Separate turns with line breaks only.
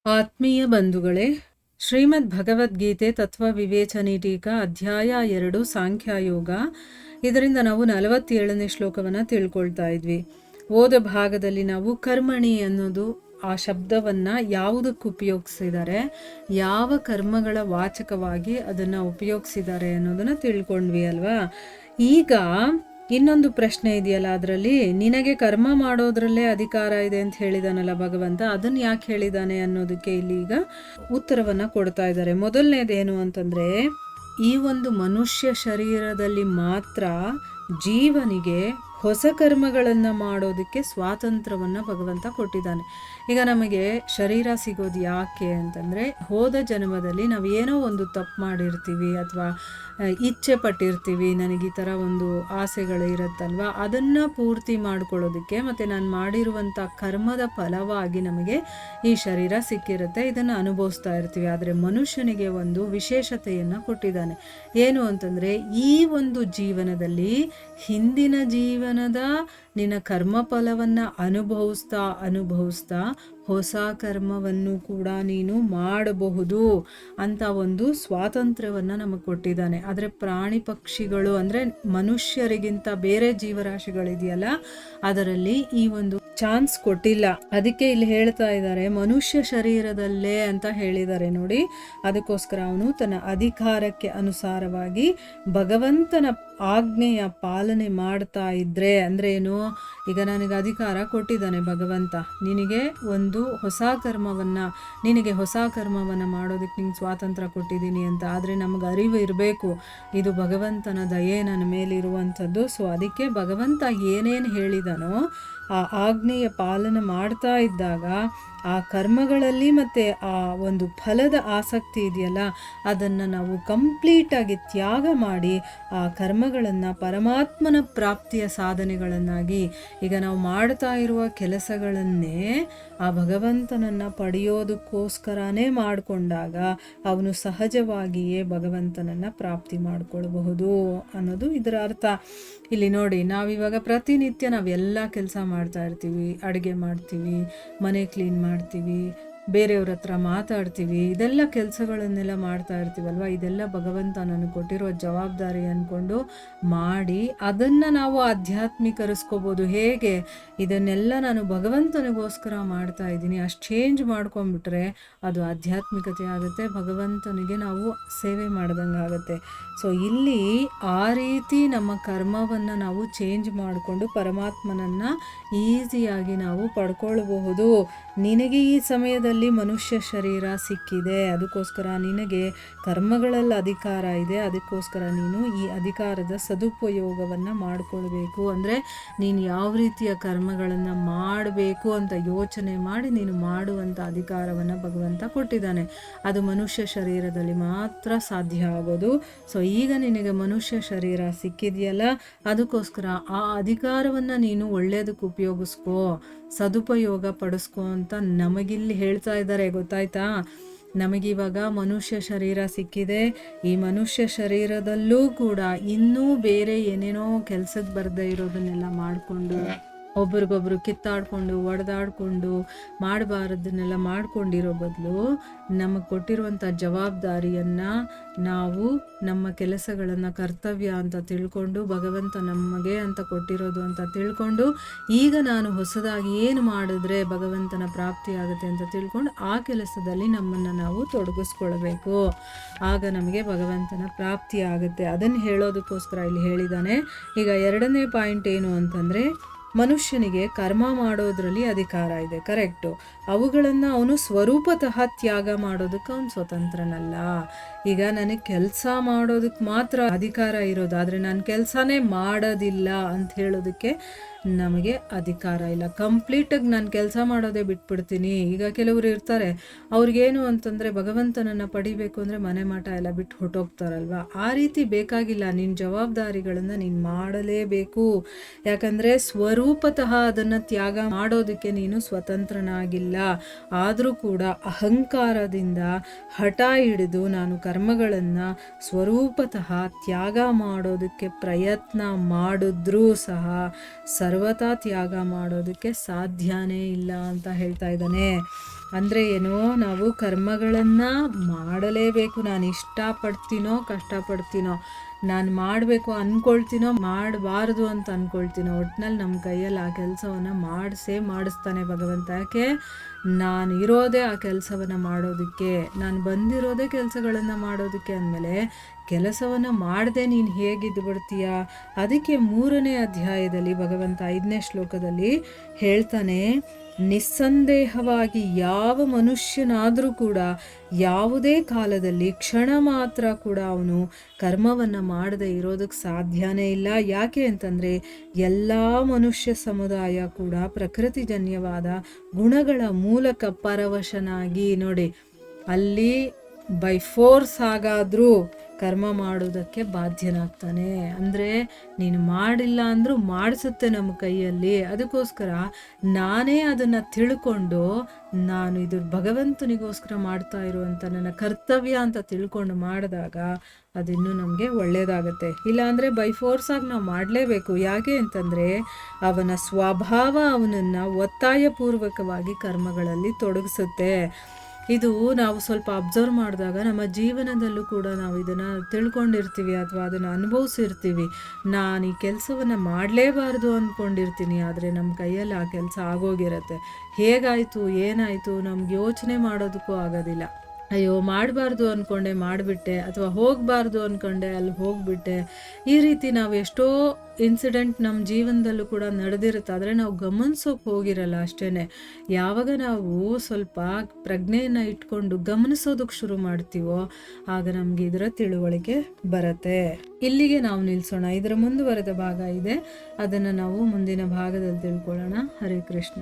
ಆತ್ಮೀಯ ಬಂಧುಗಳೇ, ಶ್ರೀಮದ್ ಭಗವದ್ಗೀತೆ ತತ್ವ ವಿವೇಚನೆ ಟೀಕಾ ಅಧ್ಯಾಯ 2 ಸಾಂಖ್ಯಯೋಗ. ಇದರಿಂದ ನಾವು 47ನೇ ಶ್ಲೋಕವನ್ನು ತಿಳ್ಕೊಳ್ತಾ ಇದ್ವಿ. ಓದ ಭಾಗದಲ್ಲಿ ನಾವು ಕರ್ಮಣಿ ಅನ್ನೋದು ಆ ಶಬ್ದವನ್ನ ಯಾವುದಕ್ಕೆ ಉಪಯೋಗಿಸಿದ್ದಾರೆ, ಯಾವ ಕರ್ಮಗಳ ವಾಚಕವಾಗಿ ಅದನ್ನ ಉಪಯೋಗಿಸಿದ್ದಾರೆ ಅನ್ನೋದನ್ನ ತಿಳ್ಕೊಂಡ್ವಿ ಅಲ್ವಾ. ಈಗ ಇನ್ನೊಂದು ಪ್ರಶ್ನೆ ಇದೆಯಲ್ಲ, ಅದರಲ್ಲಿ ನಿನಗೆ ಕರ್ಮ ಮಾಡೋದ್ರಲ್ಲೇ ಅಧಿಕಾರ ಇದೆ ಅಂತ ಹೇಳಿದಾನಲ್ಲ ಭಗವಂತ, ಅದನ್ನ ಯಾಕೆ ಹೇಳಿದಾನೆ ಅನ್ನೋದಕ್ಕೆ ಇಲ್ಲಿ ಈಗ ಉತ್ತರವನ್ನ ಕೊಡ್ತಾ ಇದ್ದಾರೆ. ಮೊದಲನೇದೇನು ಅಂತಂದ್ರೆ, ಈ ಒಂದು ಮನುಷ್ಯ ಶರೀರದಲ್ಲಿ ಮಾತ್ರ ಜೀವನಿಗೆ ಹೊಸ ಕರ್ಮಗಳನ್ನು ಮಾಡೋದಕ್ಕೆ ಸ್ವಾತಂತ್ರ್ಯವನ್ನು ಭಗವಂತ ಕೊಟ್ಟಿದ್ದಾನೆ. ಈಗ ನಮಗೆ ಶರೀರ ಸಿಗೋದು ಯಾಕೆ ಅಂತಂದರೆ, ಹೋದ ಜನ್ಮದಲ್ಲಿ ನಾವು ಏನೋ ಒಂದು ತಪ್ಪು ಮಾಡಿರ್ತೀವಿ ಅಥವಾ ಇಚ್ಛೆ ಪಟ್ಟಿರ್ತೀವಿ, ನನಗೆ ಈ ಥರ ಒಂದು ಆಸೆಗಳು ಇರುತ್ತಲ್ವ, ಅದನ್ನು ಪೂರ್ತಿ ಮಾಡ್ಕೊಳ್ಳೋದಕ್ಕೆ ಮತ್ತು ನಾನು ಮಾಡಿರುವಂಥ ಕರ್ಮದ ಫಲವಾಗಿ ನಮಗೆ ಈ ಶರೀರ ಸಿಕ್ಕಿರುತ್ತೆ, ಇದನ್ನು ಅನುಭವಿಸ್ತಾ ಇರ್ತೀವಿ. ಆದರೆ ಮನುಷ್ಯನಿಗೆ ಒಂದು ವಿಶೇಷತೆಯನ್ನು ಕೊಟ್ಟಿದ್ದಾನೆ. ಏನು ಅಂತಂದರೆ, ಈ ಒಂದು ಜೀವನದಲ್ಲಿ ಹಿಂದಿನ ಜೀವನದ ನಿನ್ನ ಕರ್ಮಫಲವನ್ನು ಅನುಭವಿಸ್ತಾ ಹೊಸ ಕರ್ಮವನ್ನು ಕೂಡ ನೀನು ಮಾಡಬಹುದು ಅಂತ ಒಂದು ಸ್ವಾತಂತ್ರ್ಯವನ್ನು ನಮಗೆ ಕೊಟ್ಟಿದ್ದಾನೆ. ಆದರೆ ಪ್ರಾಣಿ ಪಕ್ಷಿಗಳು ಅಂದರೆ ಮನುಷ್ಯರಿಗಿಂತ ಬೇರೆ ಜೀವರಾಶಿಗಳಿದೆಯಲ್ಲ, ಅದರಲ್ಲಿ ಈ ಒಂದು ಚಾನ್ಸ್ ಕೊಟ್ಟಿಲ್ಲ. ಅದಕ್ಕೆ ಇಲ್ಲಿ ಹೇಳ್ತಾ ಇದ್ದಾರೆ ಮನುಷ್ಯ ಶರೀರದಲ್ಲೇ ಅಂತ ಹೇಳಿದ್ದಾರೆ ನೋಡಿ. ಅದಕ್ಕೋಸ್ಕರ ಅವನು ತನ್ನ ಅಧಿಕಾರಕ್ಕೆ ಅನುಸಾರವಾಗಿ ಭಗವಂತನ ಆಜ್ಞೆಯ ಪಾಲನೆ ಮಾಡ್ತಾ ಇದ್ರೆ ಅಂದ್ರೆ ಏನು, ಈಗ ನನಗೆ ಅಧಿಕಾರ ಕೊಟ್ಟಿದ್ದಾನೆ ಭಗವಂತ, ನಿನಗೆ ಹೊಸ ಕರ್ಮವನ್ನು ಮಾಡೋದಕ್ಕೆ ನಿಂಗೆ ಸ್ವಾತಂತ್ರ್ಯ ಕೊಟ್ಟಿದ್ದೀನಿ ಅಂತ. ಆದರೆ ನಮಗೆ ಅರಿವು ಇರಬೇಕು, ಇದು ಭಗವಂತನ ದಯೆ ನನ್ನ ಮೇಲಿರುವಂಥದ್ದು. ಸೊ ಅದಕ್ಕೆ ಭಗವಂತ ಏನೇನು ಹೇಳಿದನೋ ಆ ಆಜ್ಞೆಯ ಪಾಲನೆ ಮಾಡ್ತಾ ಇದ್ದಾಗ ಆ ಕರ್ಮಗಳಲ್ಲಿ ಮತ್ತು ಆ ಒಂದು ಫಲದ ಆಸಕ್ತಿ ಇದೆಯಲ್ಲ, ಅದನ್ನು ನಾವು ಕಂಪ್ಲೀಟಾಗಿ ತ್ಯಾಗ ಮಾಡಿ ಆ ಕರ್ಮಗಳನ್ನು ಪರಮಾತ್ಮನ ಪ್ರಾಪ್ತಿಯ ಸಾಧನೆಗಳನ್ನಾಗಿ, ಈಗ ನಾವು ಮಾಡ್ತಾ ಇರುವ ಕೆಲಸಗಳನ್ನೇ ಆ ಭಗವಂತನನ್ನು ಪಡೆಯೋದಕ್ಕೋಸ್ಕರನೇ ಮಾಡಿಕೊಂಡಾಗ ಅವನು ಸಹಜವಾಗಿಯೇ ಭಗವಂತನನ್ನು ಪ್ರಾಪ್ತಿ ಮಾಡಿಕೊಳ್ಬಹುದು ಅನ್ನೋದು ಇದರ ಅರ್ಥ. ಇಲ್ಲಿ ನೋಡಿ, ನಾವಿವಾಗ ಪ್ರತಿನಿತ್ಯ ನಾವೆಲ್ಲ ಕೆಲಸ ಮಾಡ್ತಾ ಇರ್ತೀವಿ, ಅಡುಗೆ ಮಾಡ್ತೀವಿ, ಮನೆ ಕ್ಲೀನ್ ಮಾಡ್ತೀವಿ, ಬೇರೆಯವ್ರ ಹತ್ರ ಮಾತಾಡ್ತೀವಿ, ಇದೆಲ್ಲ ಕೆಲಸಗಳನ್ನೆಲ್ಲ ಮಾಡ್ತಾ ಇರ್ತೀವಲ್ವ. ಇದೆಲ್ಲ ಭಗವಂತ ನನಗೆ ಕೊಟ್ಟಿರೋ ಜವಾಬ್ದಾರಿ ಅಂದ್ಕೊಂಡು ಮಾಡಿ ಅದನ್ನು ನಾವು ಆಧ್ಯಾತ್ಮಿಕರಿಸ್ಕೋಬೋದು. ಹೇಗೆ, ಇದನ್ನೆಲ್ಲ ನಾನು ಭಗವಂತನಿಗೋಸ್ಕರ ಮಾಡ್ತಾ ಇದ್ದೀನಿ, ಅಷ್ಟು ಚೇಂಜ್ ಮಾಡ್ಕೊಂಡ್ಬಿಟ್ರೆ ಅದು ಆಧ್ಯಾತ್ಮಿಕತೆ ಆಗುತ್ತೆ, ಭಗವಂತನಿಗೆ ನಾವು ಸೇವೆ ಮಾಡ್ದಂಗೆ ಆಗುತ್ತೆ. ಸೊ ಇಲ್ಲಿ ಆ ರೀತಿ ನಮ್ಮ ಕರ್ಮವನ್ನು ನಾವು ಚೇಂಜ್ ಮಾಡಿಕೊಂಡು ಪರಮಾತ್ಮನನ್ನು ಈಸಿಯಾಗಿ ನಾವು ಪಡ್ಕೊಳ್ಬಹುದು. ನಿನಗೆ ಈ ಸಮಯದಲ್ಲಿ ಮನುಷ್ಯ ಶರೀರ ಸಿಕ್ಕಿದೆ, ಅದಕ್ಕೋಸ್ಕರ ನಿನಗೆ ಕರ್ಮಗಳಲ್ಲಿ ಅಧಿಕಾರ ಇದೆ, ಅದಕ್ಕೋಸ್ಕರ ನೀನು ಈ ಅಧಿಕಾರದ ಸದುಪಯೋಗವನ್ನು ಮಾಡಿಕೊಳ್ಬೇಕು. ಅಂದರೆ ನೀನು ಯಾವ ರೀತಿಯ ಕರ್ಮಗಳನ್ನು ಮಾಡಬೇಕು ಅಂತ ಯೋಚನೆ ಮಾಡಿ ನೀನು ಮಾಡುವಂಥ ಅಧಿಕಾರವನ್ನು ಭಗವಂತ ಕೊಟ್ಟಿದ್ದಾನೆ. ಅದು ಮನುಷ್ಯ ಶರೀರದಲ್ಲಿ ಮಾತ್ರ ಸಾಧ್ಯ ಆಗೋದು. ಸೊ ಈಗ ನಿನಗೆ ಮನುಷ್ಯ ಶರೀರ ಸಿಕ್ಕಿದೆಯಲ್ಲ, ಅದಕ್ಕೋಸ್ಕರ ಆ ಅಧಿಕಾರವನ್ನು ನೀನು ಒಳ್ಳೆಯದಕ್ಕೆ ಉಪಯೋಗಿಸ್ಕೋ, ಸದುಪಯೋಗ ಪಡಿಸ್ಕೋ ಅಂತ ನಮಗಿಲ್ಲಿ ಹೇಳ್ತಾ ಇದ್ದಾರೆ. ಗೊತ್ತಾಯ್ತಾ, ನಮಗಿವಾಗ ಮನುಷ್ಯ ಶರೀರ ಸಿಕ್ಕಿದೆ, ಈ ಮನುಷ್ಯ ಶರೀರದಲ್ಲೂ ಕೂಡ ಇನ್ನೂ ಬೇರೆ ಏನೇನೋ ಕೆಲಸಕ್ಕೆ ಬರದೇ ಇರೋದನ್ನೆಲ್ಲ ಮಾಡಿಕೊಂಡು ಒಬ್ರಿಗೊಬ್ರು ಕಿತ್ತಾಡ್ಕೊಂಡು ಒಡೆದಾಡ್ಕೊಂಡು ಮಾಡಬಾರದನ್ನೆಲ್ಲ ಮಾಡ್ಕೊಂಡಿರೋ ಬದಲು ನಮಗೆ ಕೊಟ್ಟಿರುವಂಥ ಜವಾಬ್ದಾರಿಯನ್ನು ನಾವು ನಮ್ಮ ಕೆಲಸಗಳನ್ನು ಕರ್ತವ್ಯ ಅಂತ ತಿಳ್ಕೊಂಡು, ಭಗವಂತ ನಮಗೆ ಅಂತ ಕೊಟ್ಟಿರೋದು ಅಂತ ತಿಳ್ಕೊಂಡು, ಈಗ ನಾನು ಹೊಸದಾಗಿ ಏನು ಮಾಡಿದ್ರೆ ಭಗವಂತನ ಪ್ರಾಪ್ತಿ ಆಗುತ್ತೆ ಅಂತ ತಿಳ್ಕೊಂಡು ಆ ಕೆಲಸದಲ್ಲಿ ನಮ್ಮನ್ನು ನಾವು ತೊಡಗಿಸ್ಕೊಳ್ಬೇಕು. ಆಗ ನಮಗೆ ಭಗವಂತನ ಪ್ರಾಪ್ತಿ ಆಗುತ್ತೆ. ಅದನ್ನು ಹೇಳೋದಕ್ಕೋಸ್ಕರ ಇಲ್ಲಿ ಹೇಳಿದ್ದಾನೆ. ಈಗ ಎರಡನೇ ಪಾಯಿಂಟ್ ಏನು ಅಂತಂದರೆ, ಮನುಷ್ಯನಿಗೆ ಕರ್ಮ ಮಾಡೋದ್ರಲ್ಲಿ ಅಧಿಕಾರ ಇದೆ, ಕರೆಕ್ಟು. ಅವುಗಳನ್ನು ಅವನು ಸ್ವರೂಪತಃ ತ್ಯಾಗ ಮಾಡೋದಕ್ಕೆ ಅವನು ಸ್ವತಂತ್ರನಲ್ಲ. ಈಗ ನನಗೆ ಕೆಲಸ ಮಾಡೋದಕ್ಕೆ ಮಾತ್ರ ಅಧಿಕಾರ ಇರೋದು, ಆದರೆ ನಾನು ಕೆಲಸನೇ ಮಾಡೋದಿಲ್ಲ ಅಂತ ಹೇಳೋದಕ್ಕೆ ನಮಗೆ ಅಧಿಕಾರ ಇಲ್ಲ. ಕಂಪ್ಲೀಟಾಗಿ ನಾನು ಕೆಲಸ ಮಾಡೋದೇ ಬಿಟ್ಬಿಡ್ತೀನಿ. ಈಗ ಕೆಲವರು ಇರ್ತಾರೆ, ಅವ್ರಿಗೇನು ಅಂತಂದರೆ ಭಗವಂತನನ್ನು ಪಡಿಬೇಕು ಅಂದರೆ ಮನೆ ಮಠ ಎಲ್ಲ ಬಿಟ್ಟು ಹೊಟ್ಟೋಗ್ತಾರಲ್ವ. ಆ ರೀತಿ ಬೇಕಾಗಿಲ್ಲ. ನಿನ್ನ ಜವಾಬ್ದಾರಿಗಳನ್ನು ನೀನು ಮಾಡಲೇಬೇಕು. ಯಾಕಂದರೆ ಸ್ವರೂಪತಃ ಅದನ್ನು ತ್ಯಾಗ ಮಾಡೋದಕ್ಕೆ ನೀನು ಸ್ವತಂತ್ರನಾಗಿಲ್ಲ. ಆದರೂ ಕೂಡ ಅಹಂಕಾರದಿಂದ ಹಠ ಹಿಡಿದು ನಾನು ಕರ್ಮಗಳನ್ನು ಸ್ವರೂಪತಃ ತ್ಯಾಗ ಮಾಡೋದಕ್ಕೆ ಪ್ರಯತ್ನ ಮಾಡಿದ್ರೂ ಸಹ ಸರ್ವತಾ ತ್ಯಾಗ ಮಾಡೋದಕ್ಕೆ ಸಾಧ್ಯನೇ ಇಲ್ಲ ಅಂತ ಹೇಳ್ತಾ ಇದ್ದಾನೆ. ಅಂದರೆ ಏನು, ನಾವು ಕರ್ಮಗಳನ್ನು ಮಾಡಲೇಬೇಕು. ನಾನು ಇಷ್ಟಪಡ್ತೀನೋ ಕಷ್ಟಪಡ್ತೀನೋ, ನಾನು ಮಾಡಬೇಕು ಅಂದ್ಕೊಳ್ತೀನೋ ಮಾಡಬಾರ್ದು ಅಂತ ಅಂದ್ಕೊಳ್ತೀನೋ, ಒಟ್ನಲ್ಲಿ ನಮ್ಮ ಕೈಯಲ್ಲಿ ಆ ಕೆಲಸವನ್ನು ಮಾಡಿಸ್ತಾನೆ ಭಗವಂತ. ಯಾಕೆ? ನಾನು ಇರೋದೇ ಆ ಕೆಲಸವನ್ನು ಮಾಡೋದಕ್ಕೆ, ನಾನು ಬಂದಿರೋದೇ ಕೆಲಸಗಳನ್ನು ಮಾಡೋದಕ್ಕೆ ಅಂದಮೇಲೆ ಕೆಲಸವನ್ನು ಮಾಡದೆ ನೀನು ಹೇಗಿದ್ದು ಬಿಡ್ತೀಯ? ಅದಕ್ಕೆ 3ನೇ ಅಧ್ಯಾಯದಲ್ಲಿ ಭಗವಂತ 5ನೇ ಶ್ಲೋಕದಲ್ಲಿ ಹೇಳ್ತಾನೆ, ನಿಸ್ಸಂದೇಹವಾಗಿ ಯಾವ ಮನುಷ್ಯನಾದರೂ ಕೂಡ ಯಾವುದೇ ಕಾಲದಲ್ಲಿ ಕ್ಷಣ ಮಾತ್ರ ಕೂಡ ಅವನು ಕರ್ಮವನ್ನು ಮಾಡದೆ ಇರೋದಕ್ಕೆ ಸಾಧ್ಯನೇ ಇಲ್ಲ. ಯಾಕೆ ಅಂತಂದರೆ ಎಲ್ಲ ಮನುಷ್ಯ ಸಮುದಾಯ ಕೂಡ ಪ್ರಕೃತಿಜನ್ಯವಾದ ಗುಣಗಳ ಮೂಲಕ ಪರವಶನಾಗಿ, ನೋಡಿ ಅಲ್ಲಿ ಬೈ ಫೋರ್ಸ್ ಆಗಾದರೂ ಕರ್ಮ ಮಾಡೋದಕ್ಕೆ ಬಾಧ್ಯನಾಗ್ತಾನೆ. ಅಂದರೆ ನೀನು ಮಾಡಿಲ್ಲ ಅಂದರೂ ಮಾಡಿಸುತ್ತೆ ನಮ್ಮ ಕೈಯಲ್ಲಿ. ಅದಕ್ಕೋಸ್ಕರ ನಾನೇ ಅದನ್ನು ತಿಳ್ಕೊಂಡು, ನಾನು ಇದು ಭಗವಂತನಿಗೋಸ್ಕರ ಮಾಡ್ತಾ ಇರುವಂಥ ನನ್ನ ಕರ್ತವ್ಯ ಅಂತ ತಿಳ್ಕೊಂಡು ಮಾಡಿದಾಗ ಅದಿನ್ನೂ ನಮಗೆ ಒಳ್ಳೆಯದಾಗತ್ತೆ. ಇಲ್ಲಾಂದರೆ ಬೈ ಫೋರ್ಸಾಗಿ ನಾವು ಮಾಡಲೇಬೇಕು. ಯಾಕೆ ಅಂತಂದರೆ ಅವನ ಸ್ವಭಾವ ಅವನನ್ನು ಒತ್ತಾಯಪೂರ್ವಕವಾಗಿ ಕರ್ಮಗಳಲ್ಲಿ ತೊಡಗಿಸುತ್ತೆ. ಇದು ನಾವು ಸ್ವಲ್ಪ ಅಬ್ಸರ್ವ್ ಮಾಡಿದಾಗ ನಮ್ಮ ಜೀವನದಲ್ಲೂ ಕೂಡ ನಾವು ಇದನ್ನು ತಿಳ್ಕೊಂಡಿರ್ತೀವಿ ಅಥವಾ ಅದನ್ನು ಅನುಭವಿಸಿರ್ತೀವಿ. ನಾನು ಈ ಕೆಲಸವನ್ನು ಮಾಡಲೇಬಾರ್ದು ಅಂದ್ಕೊಂಡಿರ್ತೀನಿ, ಆದರೆ ನಮ್ಮ ಕೈಯಲ್ಲಿ ಆ ಕೆಲಸ ಆಗೋಗಿರತ್ತೆ. ಹೇಗಾಯಿತು ಏನಾಯಿತು ನಮ್ಗೆ ಯೋಚನೆ ಮಾಡೋದಕ್ಕೂ ಆಗೋದಿಲ್ಲ. ಅಯ್ಯೋ ಮಾಡಬಾರ್ದು ಅಂದ್ಕೊಂಡೆ ಮಾಡಿಬಿಟ್ಟೆ, ಅಥವಾ ಹೋಗಬಾರ್ದು ಅಂದ್ಕೊಂಡೆ ಅಲ್ಲಿ ಹೋಗಿಬಿಟ್ಟೆ. ಈ ರೀತಿ ನಾವು ಎಷ್ಟೋ ಇನ್ಸಿಡೆಂಟ್ ನಮ್ಮ ಜೀವನದಲ್ಲೂ ಕೂಡ ನಡೆದಿರುತ್ತೆ, ಆದರೆ ನಾವು ಗಮನಿಸೋಕೆ ಹೋಗಿರಲ್ಲ ಅಷ್ಟೇ. ಯಾವಾಗ ನಾವು ಸ್ವಲ್ಪ ಪ್ರಜ್ಞೆಯನ್ನು ಇಟ್ಕೊಂಡು ಗಮನಿಸೋದಕ್ಕೆ ಶುರು ಮಾಡ್ತೀವೋ ಆಗ ನಮಗೆ ಇದರ ತಿಳುವಳಿಕೆ ಬರುತ್ತೆ. ಇಲ್ಲಿಗೆ ನಾವು ನಿಲ್ಲಿಸೋಣ. ಇದರ ಮುಂದುವರೆದ ಭಾಗ ಇದೆ, ಅದನ್ನು ನಾವು ಮುಂದಿನ ಭಾಗದಲ್ಲಿ ತಿಳ್ಕೊಳ್ಳೋಣ. ಹರೇ ಕೃಷ್ಣ.